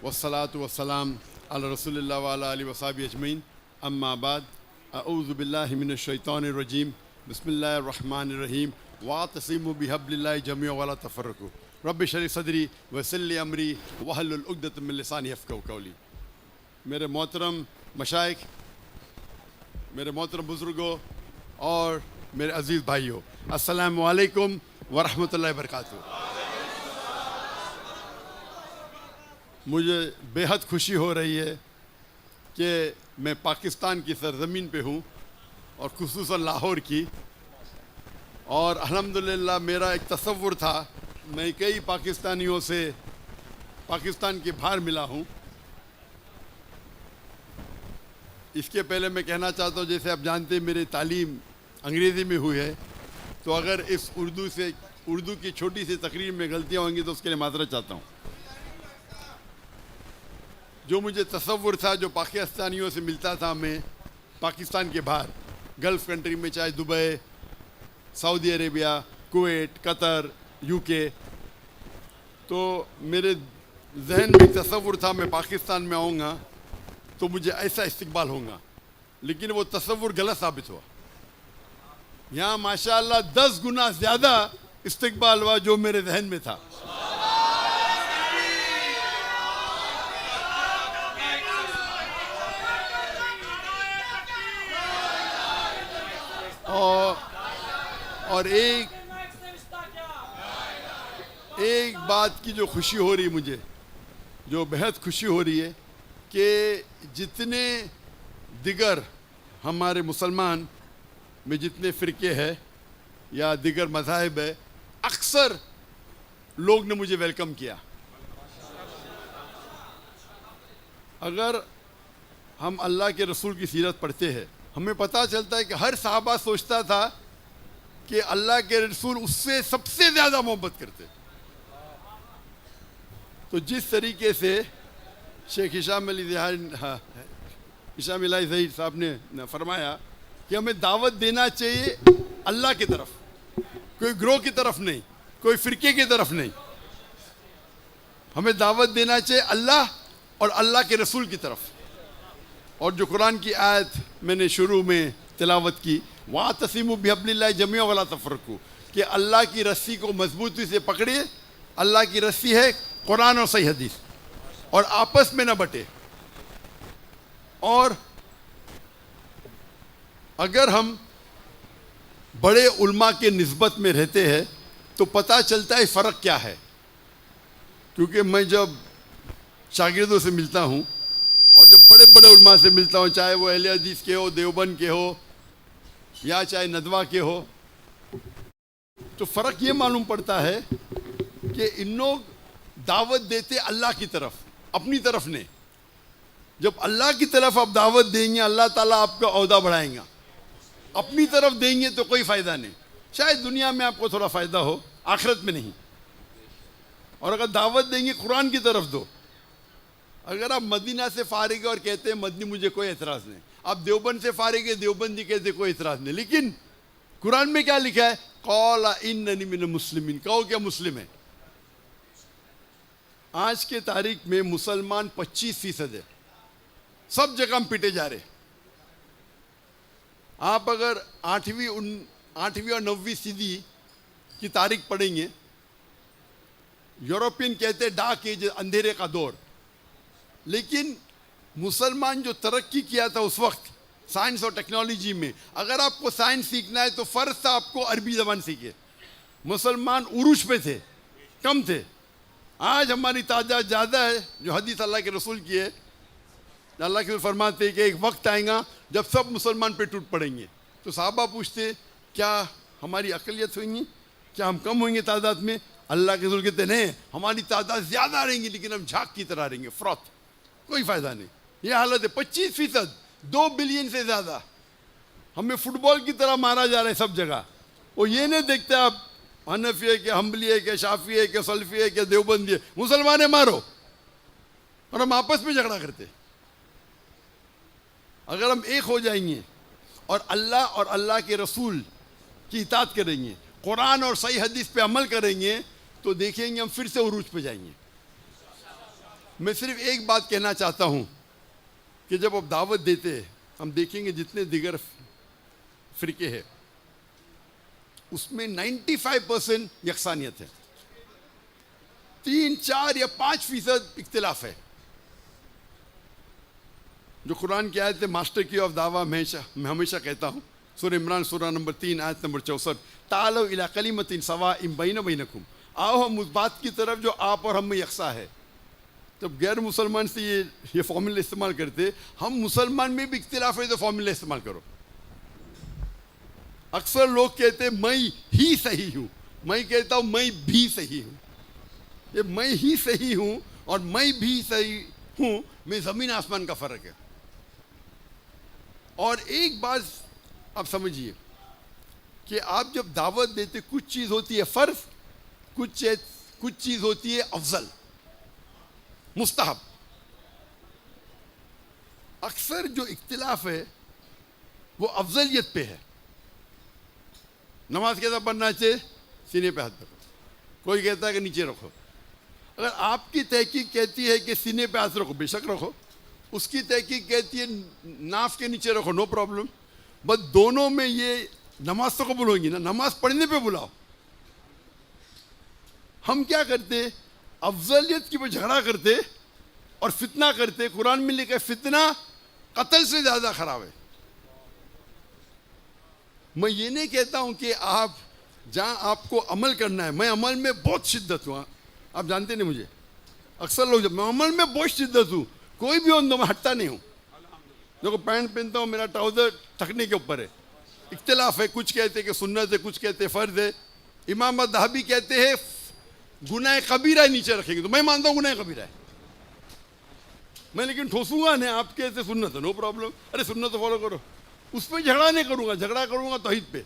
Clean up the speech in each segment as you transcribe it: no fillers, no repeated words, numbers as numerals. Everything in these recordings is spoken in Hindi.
वस्सलातु वस्सलाम अला रसूलिल्लाह व अला आलिहि व सहबिहि अजमईन अम्मा बाद अऊज़ु बिल्लाहि मिनश शैतानिर रजीम बिस्मिल्लाहिर रहमानिर रहीम वातसिमु बिहब्लिल्लाहि जमीअन वला तफर्रकू रब्बि इश्रह ली सदरी वयस्सिर ली अमरी वहलुल उक़दतम मिन लिसानी यफ़क़हू क़ौली। मेरे मोहतरम मशाइख, मेरे मोहतरम बुज़ुर्गों और मेरे अज़ीज़ भाइयों, अस्सलामु अलैकुम व रहमतुल्लाहि व बरकातहू। मुझे बेहद खुशी हो रही है कि मैं पाकिस्तान की सरज़मीन पे हूँ और खुसूसन लाहौर की। और अल्हम्दुलिल्लाह मेरा एक तसव्वुर था, मैं कई पाकिस्तानियों से पाकिस्तान के बाहर मिला हूँ। इसके पहले मैं कहना चाहता हूँ, जैसे आप जानते हैं मेरी तालीम अंग्रेज़ी में हुई है, तो अगर इस उर्दू की छोटी सी तकरीर में गलतियाँ होंगी तो उसके लिए माज़रत चाहता हूँ। जो मुझे तसव्वुर था, जो पाकिस्तानियों से मिलता था मैं पाकिस्तान के बाहर गल्फ़ कंट्री में, चाहे Dubai, Saudi Arabia, Kuwait, Qatar, UK, तो मेरे जहन में तसव्वुर था मैं पाकिस्तान में आऊँगा तो मुझे ऐसा इस्तकबाल होगा, लेकिन वो तसव्वुर गलत साबित हुआ। यहाँ माशाअल्लाह 10 गुना ज़्यादा इस्तकबाल हुआ जो मेरे जहन में था। और एक बात की जो खुशी हो रही मुझे, जो बेहद खुशी हो रही है कि जितने दिगर हमारे मुसलमान में जितने फ़िरके हैं या दिगर मज़ाहिब है, अक्सर लोग ने मुझे वेलकम किया। अगर हम अल्लाह के रसूल की सीरत पढ़ते हैं, हमें पता चलता है कि हर सहाबा सोचता था कि अल्लाह के रसूल उससे सबसे ज़्यादा मोहब्बत करते। तो जिस तरीके से शेख हिशाम अली ज़हीर साहब ने फरमाया कि हमें दावत देना चाहिए अल्लाह की तरफ, कोई ग्रोह की तरफ नहीं, कोई फ़िरके की तरफ नहीं, हमें दावत देना चाहिए अल्लाह और अल्लाह के रसूल की तरफ। और जो कुरान की आयत मैंने शुरू में तिलावत की, वातसिमु बिहब्लिल्लाहि जमीअन वला तफर्रकू, कि अल्लाह की रस्सी को मजबूती से पकड़िए। अल्लाह की रस्सी है कुरान और सही हदीस, और आपस में न बटे। और अगर हम बड़े उल्मा के निस्बत में रहते हैं तो पता चलता है फ़र्क क्या है। क्योंकि मैं जब शागिर्दों से मिलता हूँ और जब बड़े बड़े उल्मा से मिलता हूँ, चाहे वो अहले हदीस के हो, देवबंद के हो, या चाहे नदवा के हो, तो फ़र्क ये मालूम पड़ता है कि इन लोग दावत देते अल्लाह की तरफ, अपनी तरफ नहीं। जब अल्लाह की तरफ आप दावत देंगे, अल्लाह ताला आपका औहदा बढ़ाएगा। अपनी तरफ देंगे तो कोई फ़ायदा नहीं। शायद दुनिया में आपको थोड़ा फ़ायदा हो, आखिरत में नहीं। और अगर दावत देंगे कुरान की तरफ दो। अगर आप मदीना से फारिग और कहते हैं मदनी, मुझे कोई एतराज़ नहीं। आप देवबंद से फारिग है, देवबंदी कहते कोई एतराज़ नहीं। लेकिन कुरान में क्या लिखा है? क़ाला इन्ननी मिनल मुस्लिमीन, कहो क्या मुस्लिम है। आज के तारीख में मुसलमान 25% है, सब जगह हम पिटे जा रहे। आप अगर 8वीं और 9वीं सदी की तारीख पढ़ेंगे, यूरोपियन कहते हैं डार्क एज, अंधेरे का दौर। लेकिन मुसलमान जो तरक्की किया था उस वक्त साइंस और टेक्नोलॉजी में, अगर आपको साइंस सीखना है तो फ़र्ज़ था आपको अरबी ज़बान सीखे। मुसलमान उरूज पे थे, कम थे। आज हमारी तादाद ज़्यादा है, जो हदीस अल्लाह के रसूल की है। अल्लाह के रसूल फरमाते हैं कि एक वक्त आएगा जब सब मुसलमान पे टूट पड़ेंगे। तो साहबा पूछते, क्या हमारी अक़लियत होगी, क्या हम कम होंगे तादाद में? अल्लाह के रसूल कहते नहीं, हमारी तादाद ज़्यादा रहेंगी, लेकिन हम झाग की तरह रहेंगे, फ्रॉथ, कोई फ़ायदा नहीं। ये हालत है। 25%, 2 बिलियन से ज़्यादा हमें फुटबॉल की तरह मारा जा रहा है सब जगह। वो ये नहीं देखते आप हनफी है कि हम्बली है कि शाफी है कि सल्फी है कि देवबंदी है, मुसलमान है मारो। और हम आपस में झगड़ा करते। अगर हम एक हो जाएंगे और अल्लाह के रसूल की इताअत करेंगे, कुरान और सही हदीस पे अमल करेंगे, तो देखेंगे हम फिर से उरूज पे जाएंगे। मैं सिर्फ एक बात कहना चाहता हूँ कि जब आप दावत देते हैं, हम देखेंगे जितने दिगर फ़िरके हैं उसमें 95% यकसानियत है, 3, 4 या 5% इख्तिलाफ है। जो कुरान की आयत है, मास्टर की ऑफ दावा, मैं हमेशा कहता हूँ, सूरह इमरान सूरह नंबर 3 आयत नंबर 64, तालो इला कलिमतिन सवाइम बैना बैनकुम, आओ हम उस बात की तरफ जो आप और हम में यकसा है। जब गैर मुसलमान से ये फॉर्मूला इस्तेमाल करते, हम मुसलमान में भी इख्तिलाफ है तो फॉर्मूला इस्तेमाल करो। अक्सर लोग कहते मैं ही सही हूँ, मैं कहता हूँ मैं भी सही हूँ। ये मैं ही सही हूँ और मैं भी सही हूँ में ज़मीन आसमान का फ़र्क है। और एक बात आप समझिए कि आप जब दावत देते, कुछ चीज़ होती है फ़र्ज़, कुछ चीज़ होती है अफजल, मुस्तहब। अक्सर जो इख्तिलाफ है वो अफजलियत पे है। नमाज कैसा पढ़ना चाहिए? सीने पे हाथ रखो। कोई कहता है कि नीचे रखो। अगर आपकी तहकीक कहती है कि सीने पे हाथ रखो, बेशक रखो। उसकी तहकीक कहती है नाफ के नीचे रखो, नो प्रॉब्लम। बस दोनों में ये नमाज तो कबूल होगी ना, नमाज पढ़ने पे बुलाओ। हम क्या करते, अफजलियत की पर झगड़ा करते और फितना करते। कुरान में लिखा है फितना कत्ल से ज़्यादा ख़राब है। मैं ये नहीं कहता हूँ कि आप जहाँ आपको अमल करना है, मैं अमल में बहुत शिद्दत हूँ, आप जानते नहीं मुझे। अक्सर लोग, जब मैं अमल में बहुत शिद्दत हूँ, कोई भी हो तो मैं हटता नहीं हूँ। देखो पैंट पहनता हूँ, मेरा ट्राउज़र टखने के ऊपर है, इख्तिलाफ है। कुछ कहते हैं कि सुन्नत है, कुछ कहते हैं फ़र्ज़ है। इमाम दहबी कहते हैं गुनाह कबीरा नीचे रखेंगे, तो मैं मानता हूँ गुनाह कबीरा है मैं, लेकिन ठोसूंगा नहीं। आप कहते सुन्नत है, नो प्रॉब्लम, अरे सुन्नत तो फॉलो करो। उस पर झगड़ा नहीं करूंगा, झगड़ा करूंगा तौहीद पे।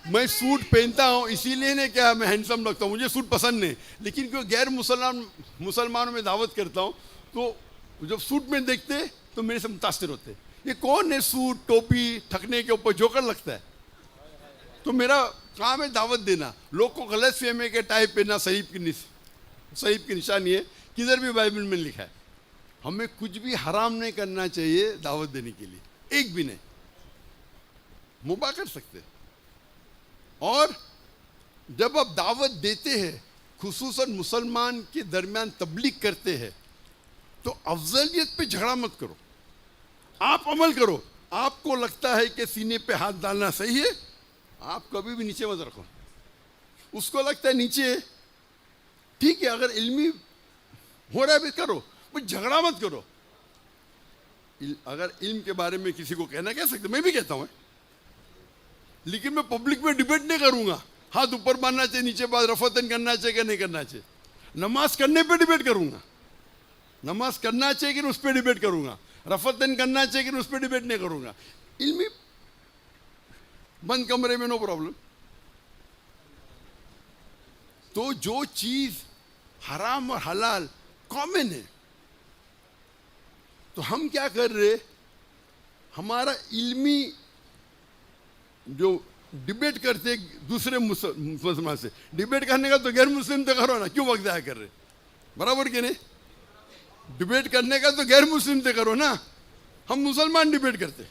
मैं सूट पहनता हूँ इसीलिए नहीं क्या मैं हैंडसम लगता हूँ, मुझे सूट पसंद नहीं, लेकिन क्यों गैर मुसलमानों में दावत करता हूँ तो जब सूट में देखते तो मेरे से मुतासिर होते। ये कौन है सूट टोपी ठकने के ऊपर जोकर लगता है? तो मेरा काम है दावत देना। लोग को गलत फहमी के टाई पहनना सहीब की निशानी है, किधर भी बाइबल में लिखा है। हमें कुछ भी हराम नहीं करना चाहिए दावत देने के लिए, एक भी नहीं। मुबा कर सकते। और जब आप दावत देते हैं, खुसूसन मुसलमान के दरमियान तबलीग करते हैं, तो अफजलियत पे झगड़ा मत करो, आप अमल करो। आपको लगता है कि सीने पे हाथ डालना सही है, आप कभी भी नीचे मत रखो। उसको लगता है नीचे ठीक है, अगर इल्मी हो रहा है भी करो, पर झगड़ा मत करो। अगर इल्म के बारे में किसी को कहना कह सकते, मैं भी कहता हूँ, लेकिन मैं पब्लिक में डिबेट नहीं करूंगा। हाथ ऊपर मारना चाहिए, नीचे बात रफतन करना चाहिए कि नहीं करना चाहिए। नमाज करने पे डिबेट करूंगा, नमाज करना चाहिए कि उस पर डिबेट करूंगा। रफतन करना चाहिए कि उस पर डिबेट नहीं करूंगा। इल्मी बंद कमरे में नो प्रॉब्लम। तो जो चीज हराम और हलाल कॉमन है, तो हम क्या कर रहे, हमारा इल्मी जो डिबेट करते दूसरे मुसलमान से, डिबेट करने का तो गैर मुस्लिम तो करो ना, क्यों वक्त जाया कर रहे? बराबर के नहीं? डिबेट करने का तो गैर मुस्लिम से करो ना। हम मुसलमान डिबेट करते,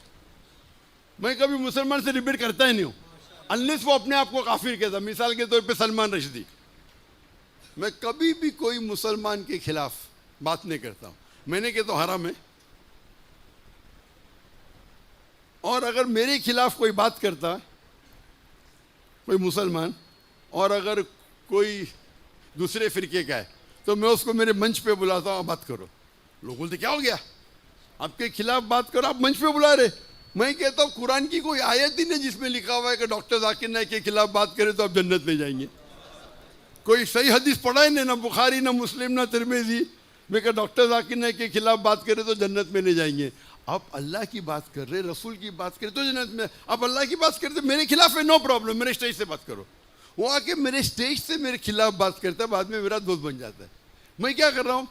मैं कभी मुसलमान से डिबेट करता ही नहीं हूँ, अनलेस वो अपने आप को काफिर कहता। मिसाल के तौर पे सलमान रश्दी, मैं कभी भी कोई मुसलमान के खिलाफ बात नहीं करता हूँ। मैंने कहता हराम है, और अगर मेरे खिलाफ कोई बात करता कोई मुसलमान, और अगर कोई दूसरे फिरके का है, तो मैं उसको मेरे मंच पे बुलाता हूँ, बात करो। लोग बोलते क्या हो गया, आपके खिलाफ बात करो, आप मंच पे बुला रहे। मैं कहता हूँ कुरान की कोई आयत ही नहीं जिसमें लिखा हुआ है कि डॉक्टर जाकिर नाइक के खिलाफ बात करें तो आप जन्नत में जाएंगे। कोई सही हदीस पढ़ा ही नहीं, ना बुखारी ना मुस्लिम ना तिरमिज़ी में कि डॉक्टर जाकिर नाइक के खिलाफ बात करें तो जन्नत में नहीं जाएंगे। आप अल्लाह की बात कर रहे, रसूल की बात करें तो जन्नत में। आप अल्लाह की बात करते मेरे खिलाफ है, नो प्रॉब्लम, मेरे स्टेज से बात करो। वो आके मेरे स्टेज से मेरे खिलाफ बात करता है, बाद में मेरा दोस्त बन जाता है। मैं क्या कर रहा हूँ,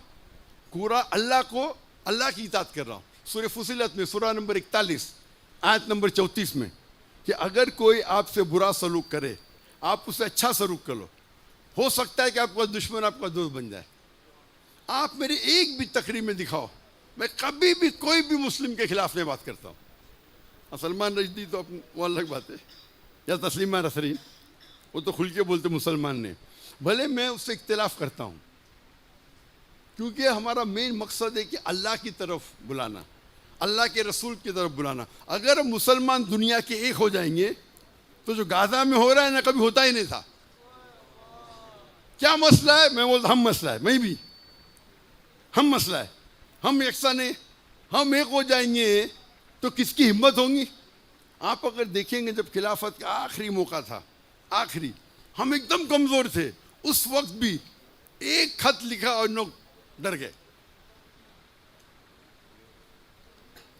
पूरा अल्लाह की इताअत कर रहा हूँ। सूरह फुसिलत में सूरह नंबर 41 आयत नंबर 34 में कि अगर कोई आपसे बुरा सलूक करे आप उससे अच्छा सलूक कर लो। हो सकता है कि आपका दुश्मन आपका दोस्त बन जाए। आप मेरी एक भी तकरीर में दिखाओ, मैं कभी भी कोई भी मुस्लिम के खिलाफ नहीं बात करता हूँ। सलमान रश्दी तो वो अलग बात है, या तस्लीमा नसरीन, वो तो खुल के बोलते मुसलमान ने, भले मैं उससे इख्तिलाफ करता हूँ, क्योंकि हमारा मेन मकसद है कि अल्लाह की तरफ बुलाना, अल्लाह के रसूल की तरफ बुलाना। अगर मुसलमान दुनिया के एक हो जाएंगे तो जो गाजा में हो रहा है ना, कभी होता ही नहीं था। क्या मसला है? मैं बोलता हम मसला है, मैं भी हम मसला है, हम यकसा नहीं, हम एक हो जाएंगे तो किसकी हिम्मत होगी? आप अगर देखेंगे जब खिलाफत का आखिरी मौका था, आखिरी, हम एकदम कमज़ोर थे, उस वक्त भी एक खत लिखा और लोग डर गए।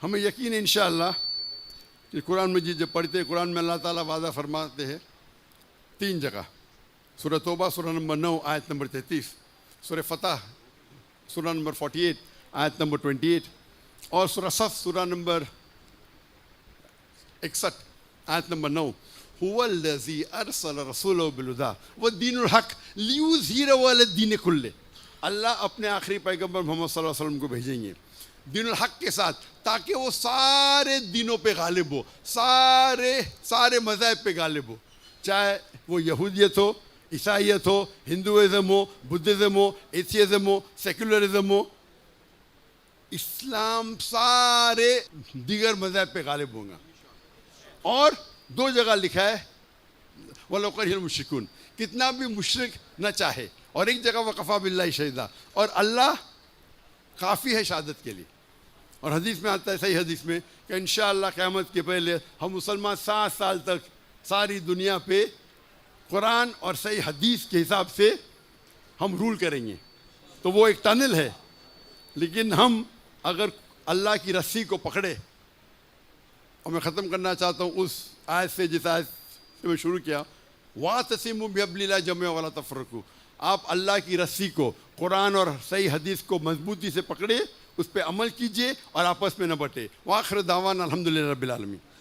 हमें यकीन है इंशाअल्लाह कि कुरान मजीद जब पढ़ते हैं, कुरान में अल्लाह ताला वादा फरमाते हैं 3 जगह, सूरह तौबा सूरह नंबर 9 आयत नंबर 33, सूरह फतह सूरह नंबर 48 आयत नंबर 28 और सूरह सफ सूरह नंबर 61 आयत नंबर 9, हुवल्लज़ी अरसल रसूलहु बिल-हुदा व दीनुल हक लियुज़हिरहु अला-द्दीनि कुल्लिहि। अल्लाह अपने आखिरी पैगंबर मोहम्मद सल्लल्लाहु अलैहि वसल्लम को भेजेंगे दीनुल हक के साथ, ताकि वो सारे दिनों पे गालिब हो, सारे मज़ाहिब पे गालिब हो, चाहे वो यहूदियत हो, ईसाइयत हो, हिंदुइज़म हो, बुद्धिज़्म हो, एथियज़म हो, सेकुलरिज़म हो, इस्लाम सारे दीगर मज़ाहिब पे गालिब होगा। और 2 जगह लिखा है वलो करिहल मुश्रिकून, कितना भी मुशरिक न चाहे, और एक जगह वकफ़ा बिल्लाहि शहीदा, और अल्लाह काफ़ी है शहादत के लिए। और हदीस में आता है, सही हदीस में, कि इंशाअल्लाह क़यामत के पहले हम मुसलमान 7 साल तक सारी दुनिया पे कुरान और सही हदीस के हिसाब से हम रूल करेंगे। तो वो एक टनल है, लेकिन हम अगर अल्लाह की रस्सी को पकड़े, और मैं ख़त्म करना चाहता हूँ उस आयत से जिस आयत से मैं शुरू किया, वातसिमू बिहब्लिल्लाह जमीअन वला तफ़र्रक़ू, आप अल्लाह की रस्सी को, कुरान और सही हदीस को मजबूती से पकड़े, उस पर अमल कीजिए और आपस में न बटे। वाखिर दावाना अल्हम्दुलिल्लाहि रब्बिल आलमीन।